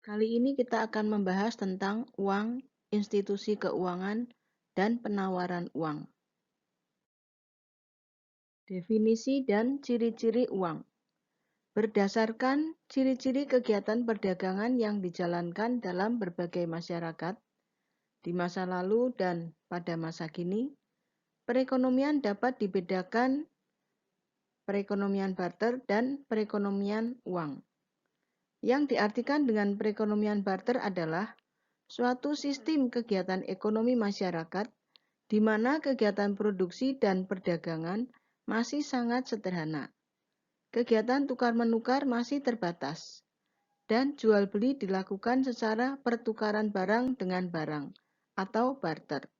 Kali ini kita akan membahas tentang uang, institusi keuangan, dan penawaran uang. Definisi dan ciri-ciri uang. Berdasarkan ciri-ciri kegiatan perdagangan yang dijalankan dalam berbagai masyarakat, di masa lalu dan pada masa kini, perekonomian dapat dibedakan perekonomian barter dan perekonomian uang. Yang diartikan dengan perekonomian barter adalah suatu sistem kegiatan ekonomi masyarakat di mana kegiatan produksi dan perdagangan masih sangat sederhana. Kegiatan tukar-menukar masih terbatas, dan jual-beli dilakukan secara pertukaran barang dengan barang atau barter.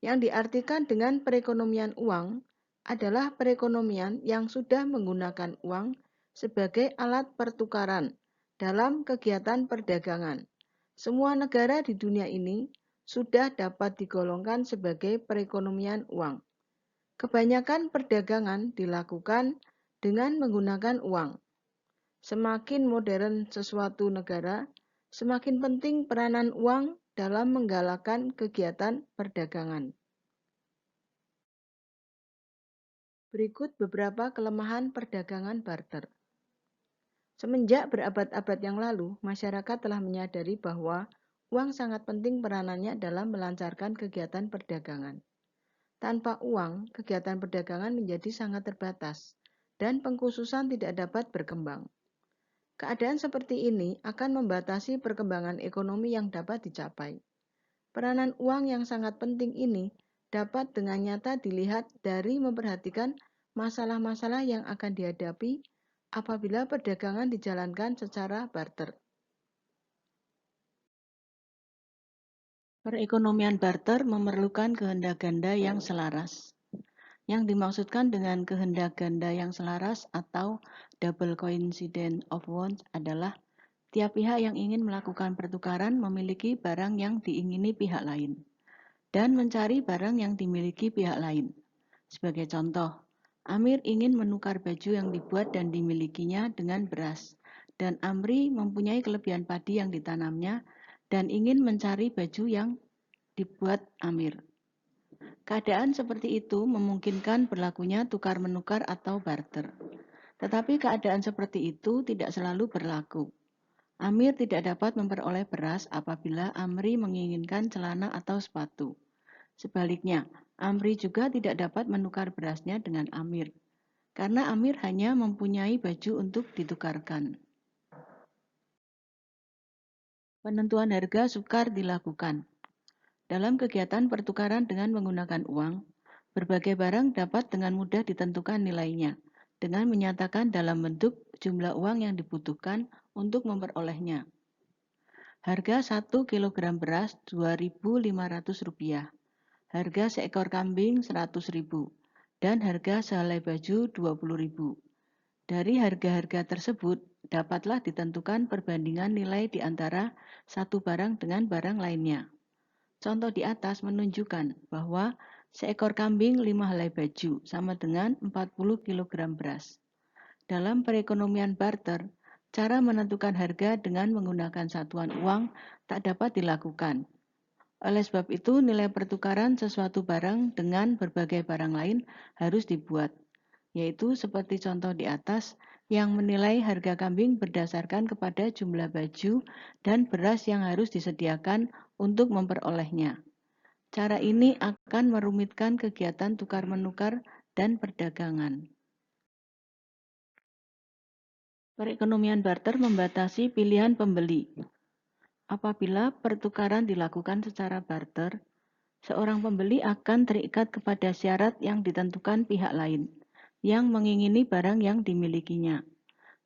Yang diartikan dengan perekonomian uang adalah perekonomian yang sudah menggunakan uang sebagai alat pertukaran dalam kegiatan perdagangan. Semua negara di dunia ini sudah dapat digolongkan sebagai perekonomian uang. Kebanyakan perdagangan dilakukan dengan menggunakan uang. Semakin modern sesuatu negara, semakin penting peranan uang dalam menggalakkan kegiatan perdagangan. Berikut beberapa kelemahan perdagangan barter. Semenjak berabad-abad yang lalu, masyarakat telah menyadari bahwa uang sangat penting peranannya dalam melancarkan kegiatan perdagangan. Tanpa uang, kegiatan perdagangan menjadi sangat terbatas, dan pengkhususan tidak dapat berkembang. Keadaan seperti ini akan membatasi perkembangan ekonomi yang dapat dicapai. Peranan uang yang sangat penting ini dapat dengan nyata dilihat dari memperhatikan masalah-masalah yang akan dihadapi apabila perdagangan dijalankan secara barter. Perekonomian barter memerlukan kehendak ganda yang selaras. Yang dimaksudkan dengan kehendak ganda yang selaras atau double coincidence of wants adalah tiap pihak yang ingin melakukan pertukaran memiliki barang yang diingini pihak lain dan mencari barang yang dimiliki pihak lain. Sebagai contoh, Amir ingin menukar baju yang dibuat dan dimilikinya dengan beras, dan Amri mempunyai kelebihan padi yang ditanamnya dan ingin mencari baju yang dibuat Amir. Keadaan seperti itu memungkinkan berlakunya tukar-menukar atau barter. Tetapi keadaan seperti itu tidak selalu berlaku. Amir tidak dapat memperoleh beras apabila Amri menginginkan celana atau sepatu. Sebaliknya, Amri juga tidak dapat menukar berasnya dengan Amir, karena Amir hanya mempunyai baju untuk ditukarkan. Penentuan harga sukar dilakukan. Dalam kegiatan pertukaran dengan menggunakan uang, berbagai barang dapat dengan mudah ditentukan nilainya, dengan menyatakan dalam bentuk jumlah uang yang dibutuhkan untuk memperolehnya. Harga 1 kg beras Rp2.500, harga seekor kambing Rp100.000, dan harga sehelai baju Rp20.000. Dari harga-harga tersebut, dapatlah ditentukan perbandingan nilai di antara satu barang dengan barang lainnya. Contoh di atas menunjukkan bahwa seekor kambing 5 helai baju sama dengan 40 kg beras. Dalam perekonomian barter, cara menentukan harga dengan menggunakan satuan uang tak dapat dilakukan. Oleh sebab itu, nilai pertukaran sesuatu barang dengan berbagai barang lain harus dibuat, yaitu seperti contoh di atas yang menilai harga kambing berdasarkan kepada jumlah baju dan beras yang harus disediakan untuk memperolehnya. Cara ini akan merumitkan kegiatan tukar-menukar dan perdagangan. Perekonomian barter membatasi pilihan pembeli. Apabila pertukaran dilakukan secara barter, seorang pembeli akan terikat kepada syarat yang ditentukan pihak lain yang mengingini barang yang dimilikinya.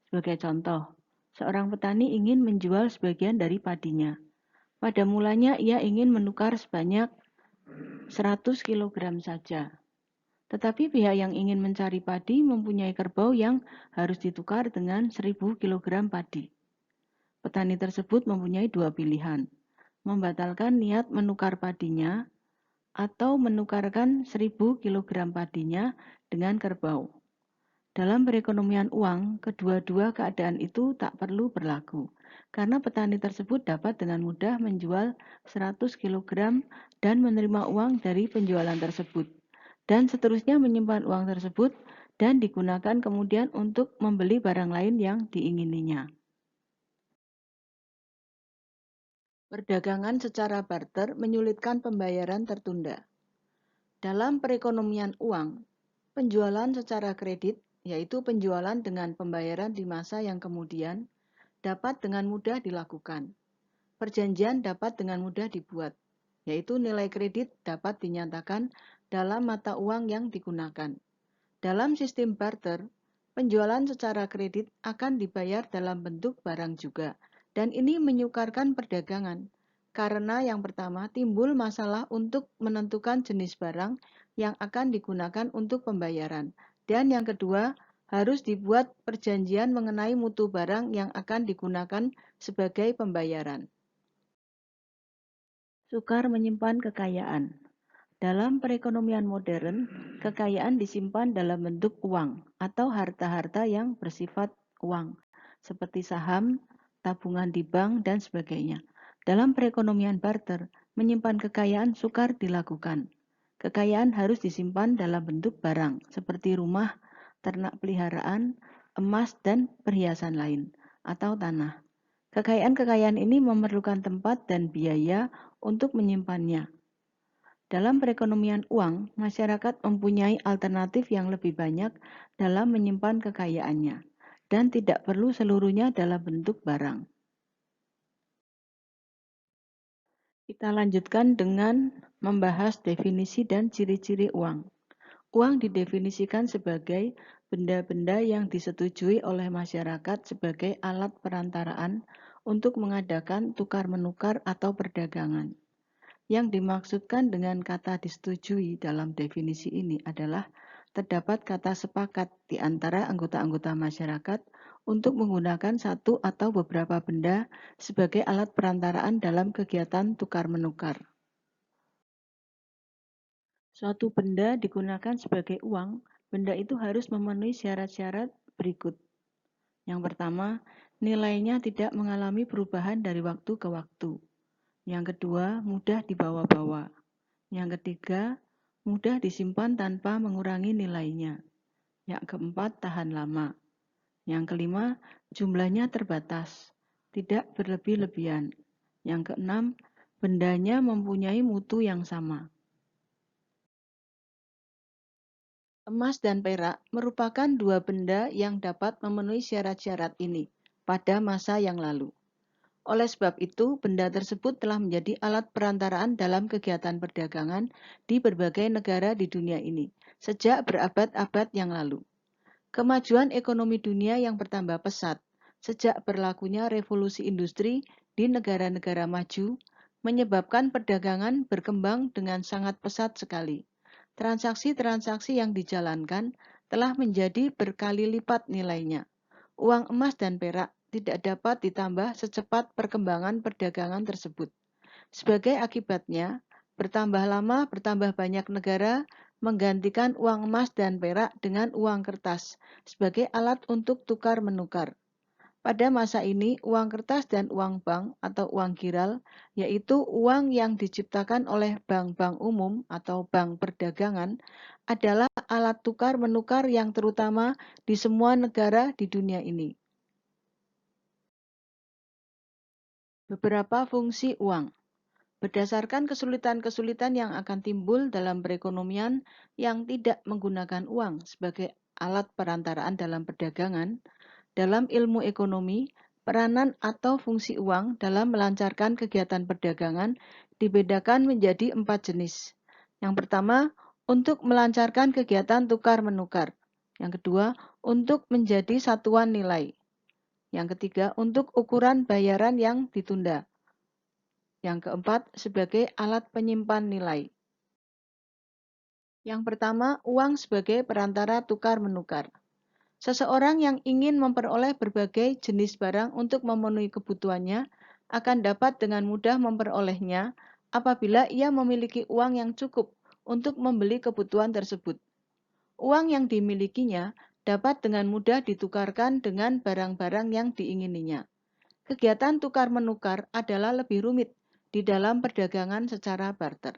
Sebagai contoh, seorang petani ingin menjual sebagian dari padinya. Pada mulanya ia ingin menukar sebanyak 100 kg saja. Tetapi pihak yang ingin mencari padi mempunyai kerbau yang harus ditukar dengan 1000 kg padi. Petani tersebut mempunyai dua pilihan, membatalkan niat menukar padinya atau menukarkan 1000 kg padinya dengan kerbau. Dalam perekonomian uang, kedua-dua keadaan itu tak perlu berlaku, karena petani tersebut dapat dengan mudah menjual 100 kg dan menerima uang dari penjualan tersebut, dan seterusnya menyimpan uang tersebut dan digunakan kemudian untuk membeli barang lain yang diingininya. Perdagangan secara barter menyulitkan pembayaran tertunda. Dalam perekonomian uang, penjualan secara kredit, yaitu penjualan dengan pembayaran di masa yang kemudian, dapat dengan mudah dilakukan. Perjanjian dapat dengan mudah dibuat, yaitu nilai kredit dapat dinyatakan dalam mata uang yang digunakan. Dalam sistem barter, penjualan secara kredit akan dibayar dalam bentuk barang juga, dan ini menyukarkan perdagangan. Karena yang pertama, timbul masalah untuk menentukan jenis barang yang akan digunakan untuk pembayaran. Dan yang kedua, harus dibuat perjanjian mengenai mutu barang yang akan digunakan sebagai pembayaran. Sukar menyimpan kekayaan. Dalam perekonomian modern, kekayaan disimpan dalam bentuk uang atau harta-harta yang bersifat uang, seperti saham, tabungan di bank, dan sebagainya. Dalam perekonomian barter, menyimpan kekayaan sukar dilakukan. Kekayaan harus disimpan dalam bentuk barang, seperti rumah, ternak peliharaan, emas, dan perhiasan lain, atau tanah. Kekayaan-kekayaan ini memerlukan tempat dan biaya untuk menyimpannya. Dalam perekonomian uang, masyarakat mempunyai alternatif yang lebih banyak dalam menyimpan kekayaannya, dan tidak perlu seluruhnya dalam bentuk barang. Kita lanjutkan dengan membahas definisi dan ciri-ciri uang. Uang didefinisikan sebagai benda-benda yang disetujui oleh masyarakat sebagai alat perantaraan untuk mengadakan tukar-menukar atau perdagangan. Yang dimaksudkan dengan kata disetujui dalam definisi ini adalah terdapat kata sepakat di antara anggota-anggota masyarakat untuk menggunakan satu atau beberapa benda sebagai alat perantaraan dalam kegiatan tukar-menukar. Suatu benda digunakan sebagai uang, benda itu harus memenuhi syarat-syarat berikut. Yang pertama, nilainya tidak mengalami perubahan dari waktu ke waktu. Yang kedua, mudah dibawa-bawa. Yang ketiga, mudah disimpan tanpa mengurangi nilainya. Yang keempat, tahan lama. Yang kelima, jumlahnya terbatas, tidak berlebih-lebihan. Yang keenam, bendanya mempunyai mutu yang sama. Emas dan perak merupakan dua benda yang dapat memenuhi syarat-syarat ini pada masa yang lalu. Oleh sebab itu, benda tersebut telah menjadi alat perantaraan dalam kegiatan perdagangan di berbagai negara di dunia ini, sejak berabad-abad yang lalu. Kemajuan ekonomi dunia yang bertambah pesat, sejak berlakunya revolusi industri di negara-negara maju, menyebabkan perdagangan berkembang dengan sangat pesat sekali. Transaksi-transaksi yang dijalankan telah menjadi berkali lipat nilainya. Uang emas dan perak tidak dapat ditambah secepat perkembangan perdagangan tersebut. Sebagai akibatnya, bertambah lama bertambah banyak negara menggantikan uang emas dan perak dengan uang kertas sebagai alat untuk tukar-menukar. Pada masa ini, uang kertas dan uang bank atau uang giral, yaitu uang yang diciptakan oleh bank-bank umum atau bank perdagangan, adalah alat tukar-menukar yang terutama di semua negara di dunia ini. Beberapa fungsi uang. Berdasarkan kesulitan-kesulitan yang akan timbul dalam perekonomian yang tidak menggunakan uang sebagai alat perantaraan dalam perdagangan, dalam ilmu ekonomi, peranan atau fungsi uang dalam melancarkan kegiatan perdagangan dibedakan menjadi 4 jenis. Yang pertama, untuk melancarkan kegiatan tukar-menukar. Yang kedua, untuk menjadi satuan nilai. Yang ketiga, untuk ukuran bayaran yang ditunda. Yang keempat, sebagai alat penyimpan nilai. Yang pertama, uang sebagai perantara tukar-menukar. Seseorang yang ingin memperoleh berbagai jenis barang untuk memenuhi kebutuhannya akan dapat dengan mudah memperolehnya apabila ia memiliki uang yang cukup untuk membeli kebutuhan tersebut. Uang yang dimilikinya dapat dengan mudah ditukarkan dengan barang-barang yang diingininya. Kegiatan tukar-menukar adalah lebih rumit di dalam perdagangan secara barter.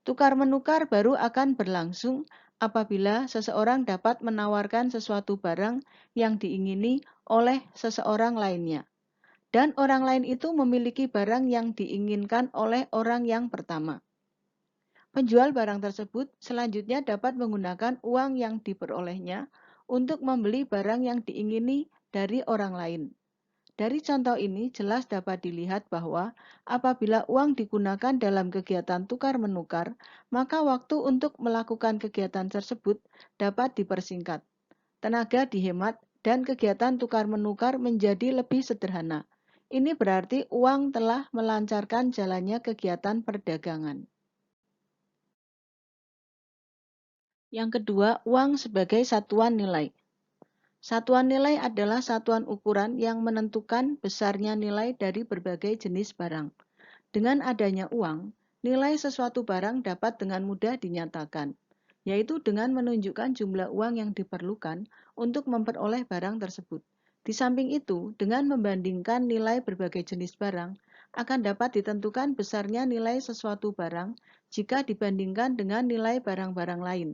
Tukar-menukar baru akan berlangsung apabila seseorang dapat menawarkan sesuatu barang yang diingini oleh seseorang lainnya, dan orang lain itu memiliki barang yang diinginkan oleh orang yang pertama. Penjual barang tersebut selanjutnya dapat menggunakan uang yang diperolehnya untuk membeli barang yang diingini dari orang lain. Dari contoh ini jelas dapat dilihat bahwa apabila uang digunakan dalam kegiatan tukar-menukar, maka waktu untuk melakukan kegiatan tersebut dapat dipersingkat, tenaga dihemat, dan kegiatan tukar-menukar menjadi lebih sederhana. Ini berarti uang telah melancarkan jalannya kegiatan perdagangan. Yang kedua, uang sebagai satuan nilai. Satuan nilai adalah satuan ukuran yang menentukan besarnya nilai dari berbagai jenis barang. Dengan adanya uang, nilai sesuatu barang dapat dengan mudah dinyatakan, yaitu dengan menunjukkan jumlah uang yang diperlukan untuk memperoleh barang tersebut. Di samping itu, dengan membandingkan nilai berbagai jenis barang, akan dapat ditentukan besarnya nilai sesuatu barang jika dibandingkan dengan nilai barang-barang lain.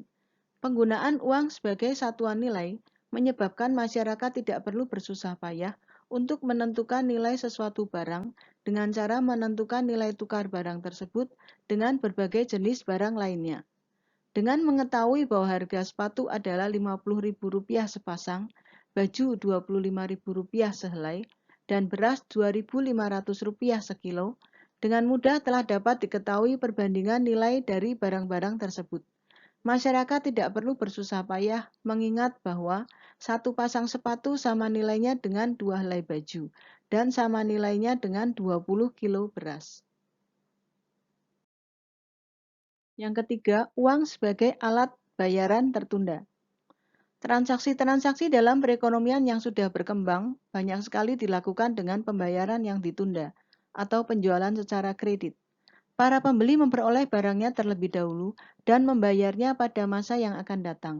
Penggunaan uang sebagai satuan nilai menyebabkan masyarakat tidak perlu bersusah payah untuk menentukan nilai sesuatu barang dengan cara menentukan nilai tukar barang tersebut dengan berbagai jenis barang lainnya. Dengan mengetahui bahwa harga sepatu adalah Rp50.000 sepasang, baju Rp25.000 sehelai, dan beras Rp2.500 sekilo, dengan mudah telah dapat diketahui perbandingan nilai dari barang-barang tersebut. Masyarakat tidak perlu bersusah payah mengingat bahwa satu pasang sepatu sama nilainya dengan 2 helai baju dan sama nilainya dengan 20 kilo beras. Yang ketiga, uang sebagai alat bayaran tertunda. Transaksi-transaksi dalam perekonomian yang sudah berkembang banyak sekali dilakukan dengan pembayaran yang ditunda atau penjualan secara kredit. Para pembeli memperoleh barangnya terlebih dahulu dan membayarnya pada masa yang akan datang.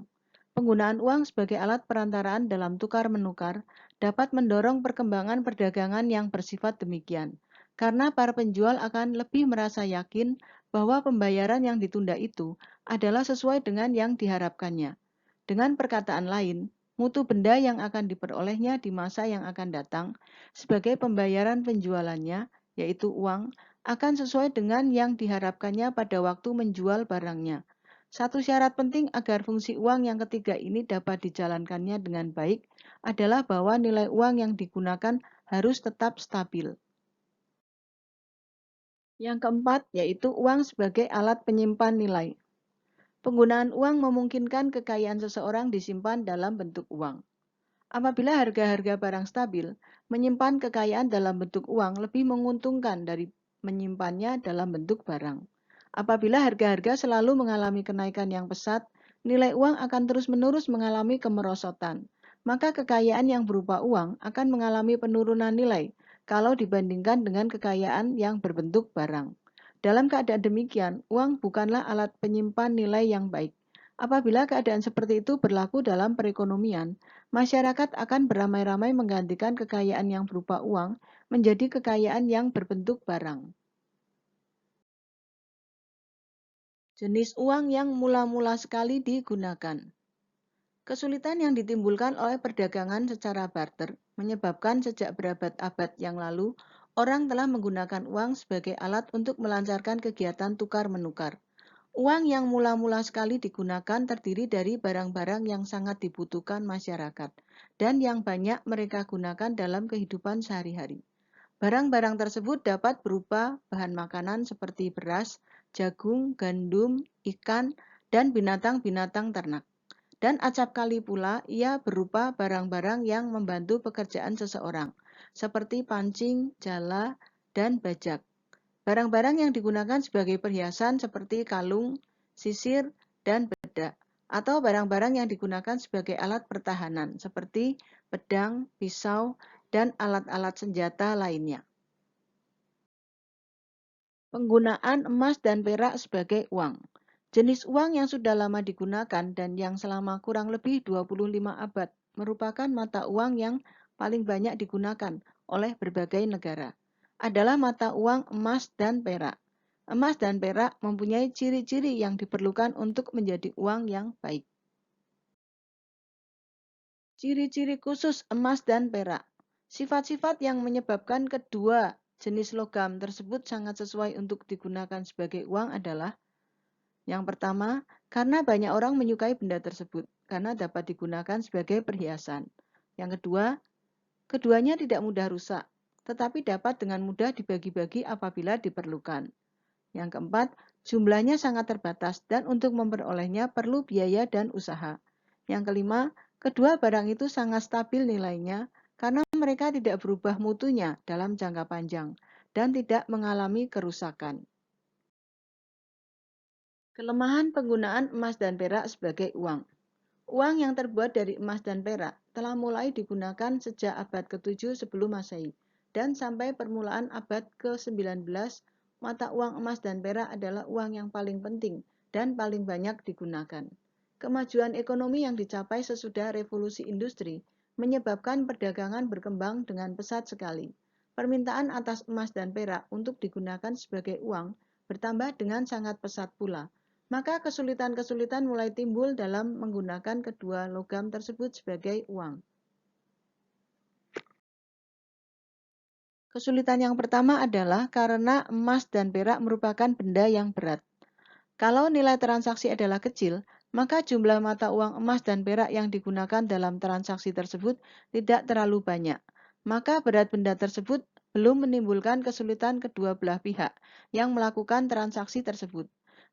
Penggunaan uang sebagai alat perantaraan dalam tukar-menukar dapat mendorong perkembangan perdagangan yang bersifat demikian, karena para penjual akan lebih merasa yakin bahwa pembayaran yang ditunda itu adalah sesuai dengan yang diharapkannya. Dengan perkataan lain, mutu benda yang akan diperolehnya di masa yang akan datang sebagai pembayaran penjualannya, yaitu uang, akan sesuai dengan yang diharapkannya pada waktu menjual barangnya. Satu syarat penting agar fungsi uang yang ketiga ini dapat dijalankannya dengan baik adalah bahwa nilai uang yang digunakan harus tetap stabil. Yang keempat yaitu uang sebagai alat penyimpan nilai. Penggunaan uang memungkinkan kekayaan seseorang disimpan dalam bentuk uang. Apabila harga-harga barang stabil, menyimpan kekayaan dalam bentuk uang lebih menguntungkan dari menyimpannya dalam bentuk barang. Apabila harga-harga selalu mengalami kenaikan yang pesat, nilai uang akan terus-menerus mengalami kemerosotan. Maka kekayaan yang berupa uang akan mengalami penurunan nilai kalau dibandingkan dengan kekayaan yang berbentuk barang. Dalam keadaan demikian, uang bukanlah alat penyimpan nilai yang baik. Apabila keadaan seperti itu berlaku dalam perekonomian, masyarakat akan beramai-ramai menggantikan kekayaan yang berupa uang menjadi kekayaan yang berbentuk barang. Jenis uang yang mula-mula sekali digunakan. Kesulitan yang ditimbulkan oleh perdagangan secara barter menyebabkan sejak berabad-abad yang lalu, orang telah menggunakan uang sebagai alat untuk melancarkan kegiatan tukar-menukar. Uang yang mula-mula sekali digunakan terdiri dari barang-barang yang sangat dibutuhkan masyarakat dan yang banyak mereka gunakan dalam kehidupan sehari-hari. Barang-barang tersebut dapat berupa bahan makanan seperti beras, jagung, gandum, ikan, dan binatang-binatang ternak. Dan acap kali pula ia berupa barang-barang yang membantu pekerjaan seseorang, seperti pancing, jala, dan bajak. Barang-barang yang digunakan sebagai perhiasan seperti kalung, sisir, dan bedak, atau barang-barang yang digunakan sebagai alat pertahanan seperti pedang, pisau, dan alat-alat senjata lainnya. Penggunaan emas dan perak sebagai uang. Jenis uang yang sudah lama digunakan dan yang selama kurang lebih 25 abad merupakan mata uang yang paling banyak digunakan oleh berbagai negara. Adalah mata uang emas dan perak. Emas dan perak mempunyai ciri-ciri yang diperlukan untuk menjadi uang yang baik. Ciri-ciri khusus emas dan perak. Sifat-sifat yang menyebabkan kedua jenis logam tersebut sangat sesuai untuk digunakan sebagai uang adalah: yang pertama, karena banyak orang menyukai benda tersebut, karena dapat digunakan sebagai perhiasan. Yang kedua, keduanya tidak mudah rusak, tetapi dapat dengan mudah dibagi-bagi apabila diperlukan. Yang keempat, jumlahnya sangat terbatas dan untuk memperolehnya perlu biaya dan usaha. Yang kelima, kedua barang itu sangat stabil nilainya karena mereka tidak berubah mutunya dalam jangka panjang dan tidak mengalami kerusakan. Kelemahan penggunaan emas dan perak sebagai uang. Uang yang terbuat dari emas dan perak telah mulai digunakan sejak abad ke-7 sebelum Masehi dan sampai permulaan abad ke-19, mata uang emas dan perak adalah uang yang paling penting dan paling banyak digunakan. Kemajuan ekonomi yang dicapai sesudah revolusi industri menyebabkan perdagangan berkembang dengan pesat sekali. Permintaan atas emas dan perak untuk digunakan sebagai uang bertambah dengan sangat pesat pula. Maka kesulitan-kesulitan mulai timbul dalam menggunakan kedua logam tersebut sebagai uang. Kesulitan yang pertama adalah karena emas dan perak merupakan benda yang berat. Kalau nilai transaksi adalah kecil, maka jumlah mata uang emas dan perak yang digunakan dalam transaksi tersebut tidak terlalu banyak. Maka berat benda tersebut belum menimbulkan kesulitan kedua belah pihak yang melakukan transaksi tersebut.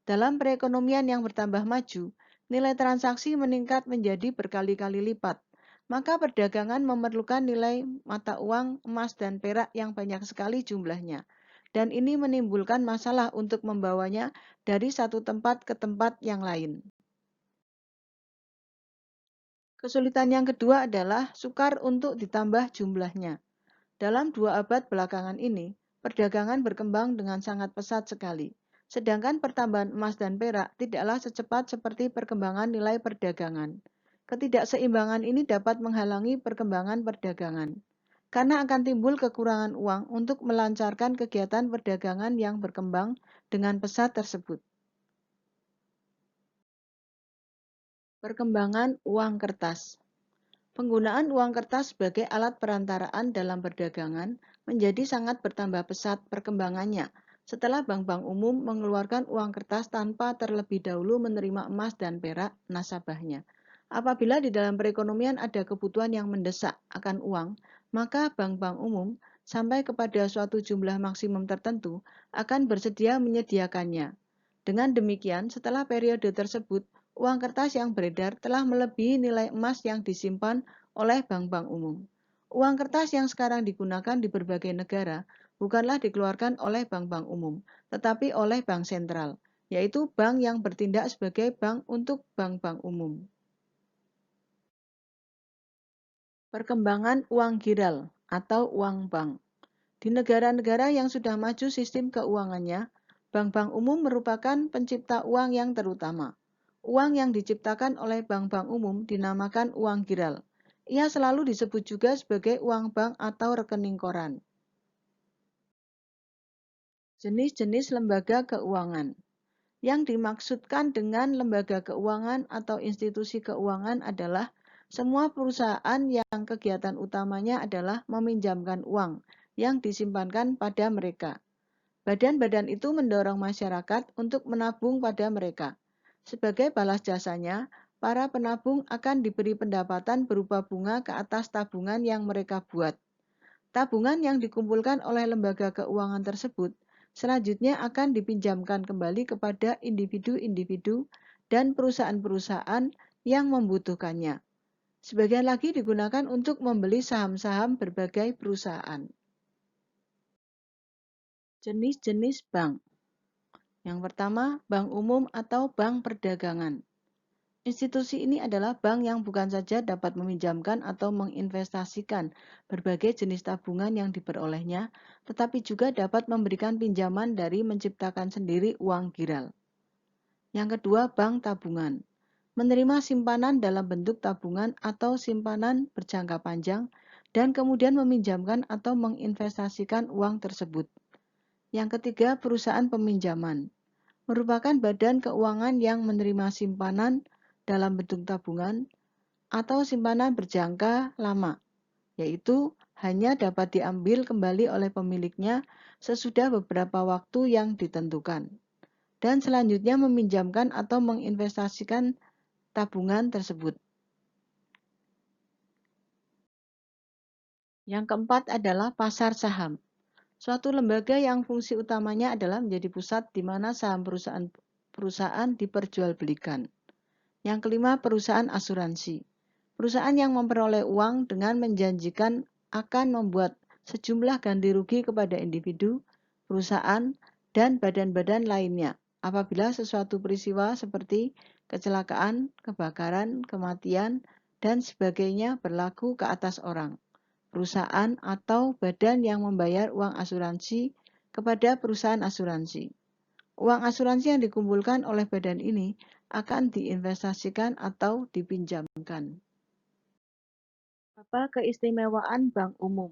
Dalam perekonomian yang bertambah maju, nilai transaksi meningkat menjadi berkali-kali lipat. Maka perdagangan memerlukan nilai mata uang emas dan perak yang banyak sekali jumlahnya. Dan ini menimbulkan masalah untuk membawanya dari satu tempat ke tempat yang lain. Kesulitan yang kedua adalah sukar untuk ditambah jumlahnya. Dalam 2 abad belakangan ini, perdagangan berkembang dengan sangat pesat sekali. Sedangkan pertambahan emas dan perak tidaklah secepat seperti perkembangan nilai perdagangan. Ketidakseimbangan ini dapat menghalangi perkembangan perdagangan, karena akan timbul kekurangan uang untuk melancarkan kegiatan perdagangan yang berkembang dengan pesat tersebut. Perkembangan uang kertas. Penggunaan uang kertas sebagai alat perantaraan dalam perdagangan menjadi sangat bertambah pesat perkembangannya setelah bank-bank umum mengeluarkan uang kertas tanpa terlebih dahulu menerima emas dan perak nasabahnya. Apabila di dalam perekonomian ada kebutuhan yang mendesak akan uang, maka bank-bank umum sampai kepada suatu jumlah maksimum tertentu akan bersedia menyediakannya. Dengan demikian, setelah periode tersebut, uang kertas yang beredar telah melebihi nilai emas yang disimpan oleh bank-bank umum. Uang kertas yang sekarang digunakan di berbagai negara bukanlah dikeluarkan oleh bank-bank umum, tetapi oleh bank sentral, yaitu bank yang bertindak sebagai bank untuk bank-bank umum. Perkembangan uang giral atau uang bank. Di negara-negara yang sudah maju sistem keuangannya, bank-bank umum merupakan pencipta uang yang terutama. Uang yang diciptakan oleh bank-bank umum dinamakan uang giral. Ia selalu disebut juga sebagai uang bank atau rekening koran. Jenis-jenis lembaga keuangan. Yang dimaksudkan dengan lembaga keuangan atau institusi keuangan adalah semua perusahaan yang kegiatan utamanya adalah meminjamkan uang yang disimpankan pada mereka. Badan-badan itu mendorong masyarakat untuk menabung pada mereka. Sebagai balas jasanya, para penabung akan diberi pendapatan berupa bunga ke atas tabungan yang mereka buat. Tabungan yang dikumpulkan oleh lembaga keuangan tersebut selanjutnya akan dipinjamkan kembali kepada individu-individu dan perusahaan-perusahaan yang membutuhkannya. Sebagian lagi digunakan untuk membeli saham-saham berbagai perusahaan. Jenis-jenis bank. Yang pertama, bank umum atau bank perdagangan. Institusi ini adalah bank yang bukan saja dapat meminjamkan atau menginvestasikan berbagai jenis tabungan yang diperolehnya, tetapi juga dapat memberikan pinjaman dari menciptakan sendiri uang giral. Yang kedua, bank tabungan. Menerima simpanan dalam bentuk tabungan atau simpanan berjangka panjang dan kemudian meminjamkan atau menginvestasikan uang tersebut. Yang ketiga, perusahaan peminjaman. Merupakan badan keuangan yang menerima simpanan dalam bentuk tabungan atau simpanan berjangka lama, yaitu hanya dapat diambil kembali oleh pemiliknya sesudah beberapa waktu yang ditentukan. Dan selanjutnya meminjamkan atau menginvestasikan tabungan tersebut. Yang keempat adalah pasar saham. Suatu lembaga yang fungsi utamanya adalah menjadi pusat di mana saham perusahaan diperjualbelikan. Yang kelima, perusahaan asuransi. Perusahaan yang memperoleh uang dengan menjanjikan akan membuat sejumlah ganti rugi kepada individu, perusahaan, dan badan-badan lainnya apabila sesuatu peristiwa seperti kecelakaan, kebakaran, kematian, dan sebagainya berlaku ke atas orang, perusahaan, atau badan yang membayar uang asuransi kepada perusahaan asuransi. Uang asuransi yang dikumpulkan oleh badan ini akan diinvestasikan atau dipinjamkan. Apa keistimewaan bank umum?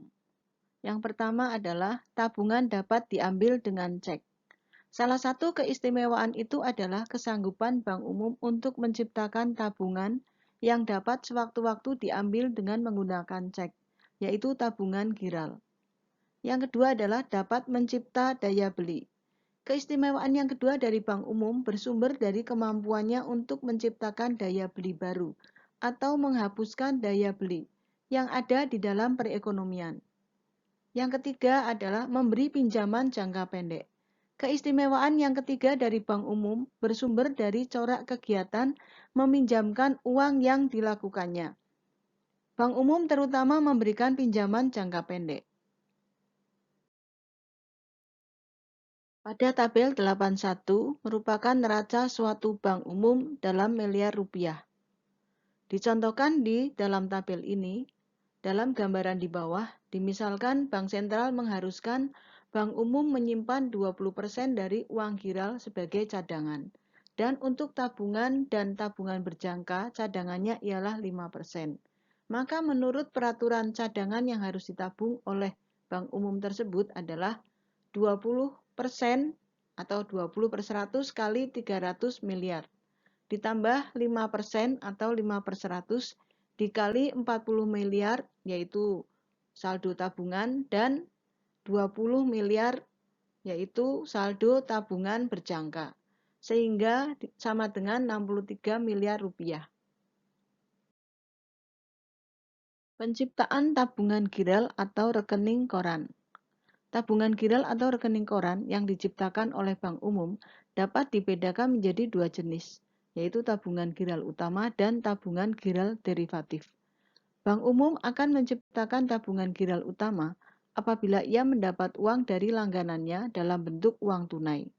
Yang pertama adalah tabungan dapat diambil dengan cek. Salah satu keistimewaan itu adalah kesanggupan bank umum untuk menciptakan tabungan yang dapat sewaktu-waktu diambil dengan menggunakan cek, yaitu tabungan giral. Yang kedua adalah dapat mencipta daya beli. Keistimewaan yang kedua dari bank umum bersumber dari kemampuannya untuk menciptakan daya beli baru atau menghapuskan daya beli yang ada di dalam perekonomian. Yang ketiga adalah memberi pinjaman jangka pendek. Keistimewaan yang ketiga dari bank umum bersumber dari corak kegiatan meminjamkan uang yang dilakukannya. Bank umum terutama memberikan pinjaman jangka pendek. Pada tabel 81 merupakan neraca suatu bank umum dalam miliar rupiah. Dicontohkan di dalam tabel ini, dalam gambaran di bawah, dimisalkan Bank Sentral mengharuskan bank umum menyimpan 20% dari uang giral sebagai cadangan. Dan untuk tabungan dan tabungan berjangka, cadangannya ialah 5%. Maka menurut peraturan cadangan yang harus ditabung oleh bank umum tersebut adalah 20% atau 20/100 kali 300 miliar. Ditambah 5% atau 5/100 dikali 40 miliar yaitu saldo tabungan dan 20 miliar yaitu saldo tabungan berjangka. Sehingga sama dengan 63 miliar rupiah. Penciptaan tabungan giral atau rekening koran. Tabungan giral atau rekening koran yang diciptakan oleh bank umum dapat dibedakan menjadi dua jenis, yaitu tabungan giral utama dan tabungan giral derivatif. Bank umum akan menciptakan tabungan giral utama apabila ia mendapat uang dari langganannya dalam bentuk uang tunai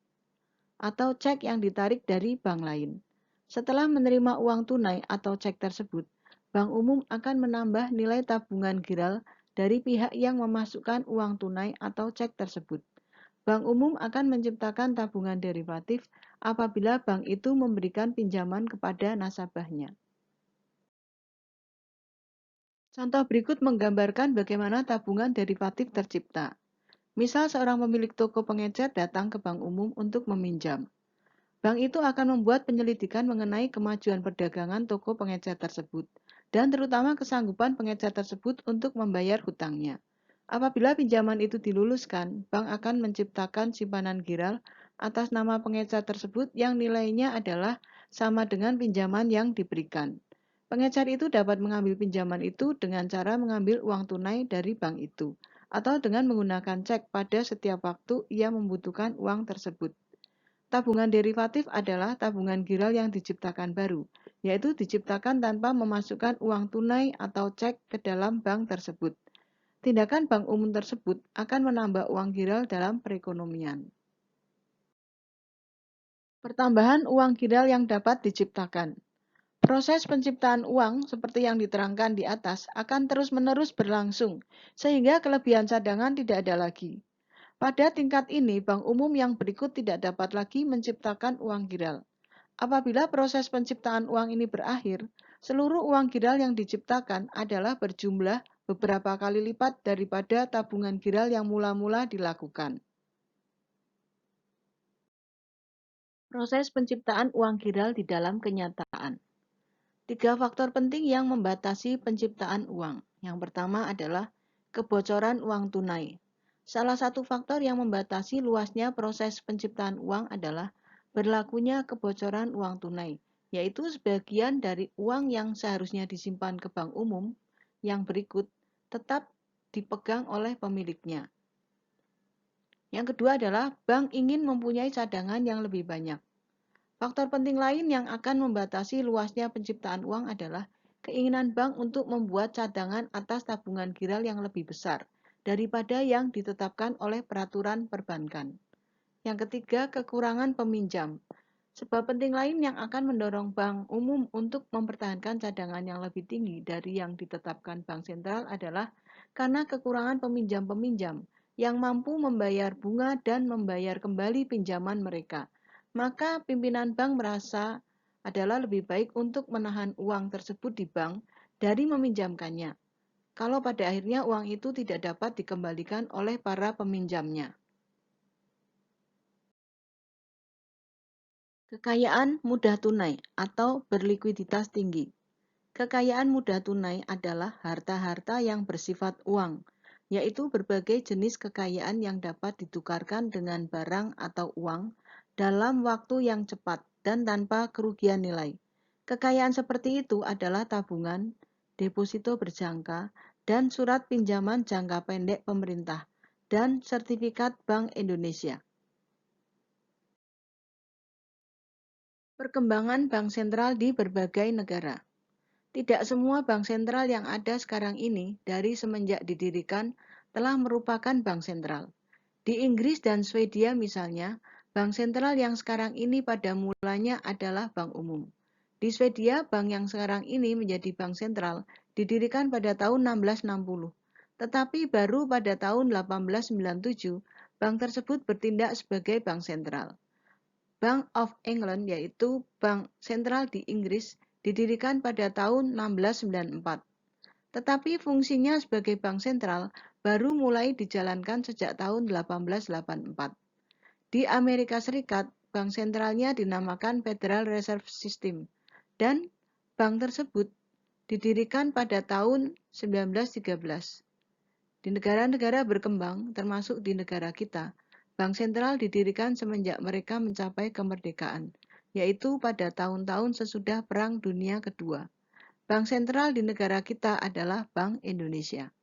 atau cek yang ditarik dari bank lain. Setelah menerima uang tunai atau cek tersebut, bank umum akan menambah nilai tabungan giral dari pihak yang memasukkan uang tunai atau cek tersebut. Bank umum akan menciptakan tabungan derivatif apabila bank itu memberikan pinjaman kepada nasabahnya. Contoh berikut menggambarkan bagaimana tabungan derivatif tercipta. Misal seorang pemilik toko pengecer datang ke bank umum untuk meminjam. Bank itu akan membuat penyelidikan mengenai kemajuan perdagangan toko pengecer tersebut, dan terutama kesanggupan pengecer tersebut untuk membayar hutangnya. Apabila pinjaman itu diluluskan, bank akan menciptakan simpanan giral atas nama pengecer tersebut yang nilainya adalah sama dengan pinjaman yang diberikan. Pengecer itu dapat mengambil pinjaman itu dengan cara mengambil uang tunai dari bank itu, atau dengan menggunakan cek pada setiap waktu ia membutuhkan uang tersebut. Tabungan derivatif adalah tabungan giral yang diciptakan baru, yaitu diciptakan tanpa memasukkan uang tunai atau cek ke dalam bank tersebut. Tindakan bank umum tersebut akan menambah uang giral dalam perekonomian. Pertambahan uang giral yang dapat diciptakan. Proses penciptaan uang seperti yang diterangkan di atas akan terus-menerus berlangsung, sehingga kelebihan cadangan tidak ada lagi. Pada tingkat ini, bank umum yang berikut tidak dapat lagi menciptakan uang giral. Apabila proses penciptaan uang ini berakhir, seluruh uang giral yang diciptakan adalah berjumlah beberapa kali lipat daripada tabungan giral yang mula-mula dilakukan. Proses penciptaan uang giral di dalam kenyataan. 3 faktor penting yang membatasi penciptaan uang. Yang pertama adalah kebocoran uang tunai. Salah satu faktor yang membatasi luasnya proses penciptaan uang adalah berlakunya kebocoran uang tunai, yaitu sebagian dari uang yang seharusnya disimpan ke bank umum yang berikut tetap dipegang oleh pemiliknya. Yang kedua adalah bank ingin mempunyai cadangan yang lebih banyak. Faktor penting lain yang akan membatasi luasnya penciptaan uang adalah keinginan bank untuk membuat cadangan atas tabungan giral yang lebih besar daripada yang ditetapkan oleh peraturan perbankan. Yang ketiga, kekurangan peminjam. Sebab penting lain yang akan mendorong bank umum untuk mempertahankan cadangan yang lebih tinggi dari yang ditetapkan bank sentral adalah karena kekurangan peminjam-peminjam yang mampu membayar bunga dan membayar kembali pinjaman mereka. Maka pimpinan bank merasa adalah lebih baik untuk menahan uang tersebut di bank dari meminjamkannya, kalau pada akhirnya uang itu tidak dapat dikembalikan oleh para peminjamnya. Kekayaan mudah tunai atau berlikuiditas tinggi. Kekayaan mudah tunai adalah harta-harta yang bersifat uang, yaitu berbagai jenis kekayaan yang dapat ditukarkan dengan barang atau uang dalam waktu yang cepat dan tanpa kerugian nilai. Kekayaan seperti itu adalah tabungan, deposito berjangka, dan surat pinjaman jangka pendek pemerintah, dan sertifikat Bank Indonesia. Perkembangan bank sentral di berbagai negara. Tidak semua bank sentral yang ada sekarang ini dari semenjak didirikan telah merupakan bank sentral. Di Inggris dan Swedia misalnya, bank sentral yang sekarang ini pada mulanya adalah bank umum. Di Swedia, bank yang sekarang ini menjadi bank sentral didirikan pada tahun 1660. Tetapi baru pada tahun 1897, bank tersebut bertindak sebagai bank sentral. Bank of England, yaitu bank sentral di Inggris, didirikan pada tahun 1694. Tetapi fungsinya sebagai bank sentral baru mulai dijalankan sejak tahun 1884. Di Amerika Serikat, bank sentralnya dinamakan Federal Reserve System, dan bank tersebut didirikan pada tahun 1913. Di negara-negara berkembang, termasuk di negara kita, bank sentral didirikan semenjak mereka mencapai kemerdekaan, yaitu pada tahun-tahun sesudah Perang Dunia Kedua. Bank sentral di negara kita adalah Bank Indonesia.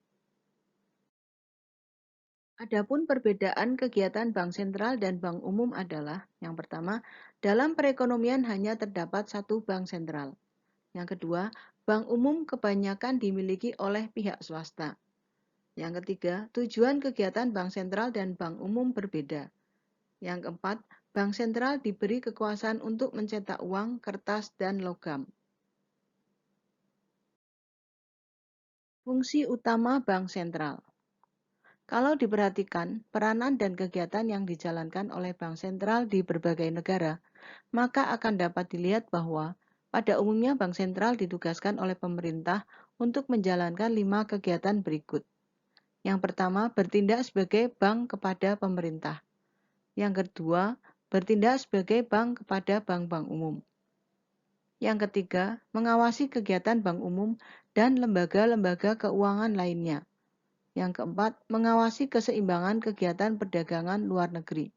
Adapun perbedaan kegiatan bank sentral dan bank umum adalah, yang pertama, dalam perekonomian hanya terdapat satu bank sentral. Yang kedua, bank umum kebanyakan dimiliki oleh pihak swasta. Yang ketiga, tujuan kegiatan bank sentral dan bank umum berbeda. Yang keempat, bank sentral diberi kekuasaan untuk mencetak uang, kertas, dan logam. Fungsi utama bank sentral. Kalau diperhatikan, peranan dan kegiatan yang dijalankan oleh bank sentral di berbagai negara, maka akan dapat dilihat bahwa pada umumnya bank sentral ditugaskan oleh pemerintah untuk menjalankan 5 kegiatan berikut. Yang pertama, bertindak sebagai bank kepada pemerintah. Yang kedua, bertindak sebagai bank kepada bank-bank umum. Yang ketiga, mengawasi kegiatan bank umum dan lembaga-lembaga keuangan lainnya. Yang keempat, mengawasi keseimbangan kegiatan perdagangan luar negeri.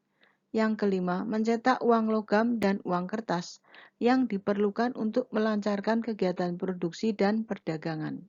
Yang kelima, mencetak uang logam dan uang kertas yang diperlukan untuk melancarkan kegiatan produksi dan perdagangan.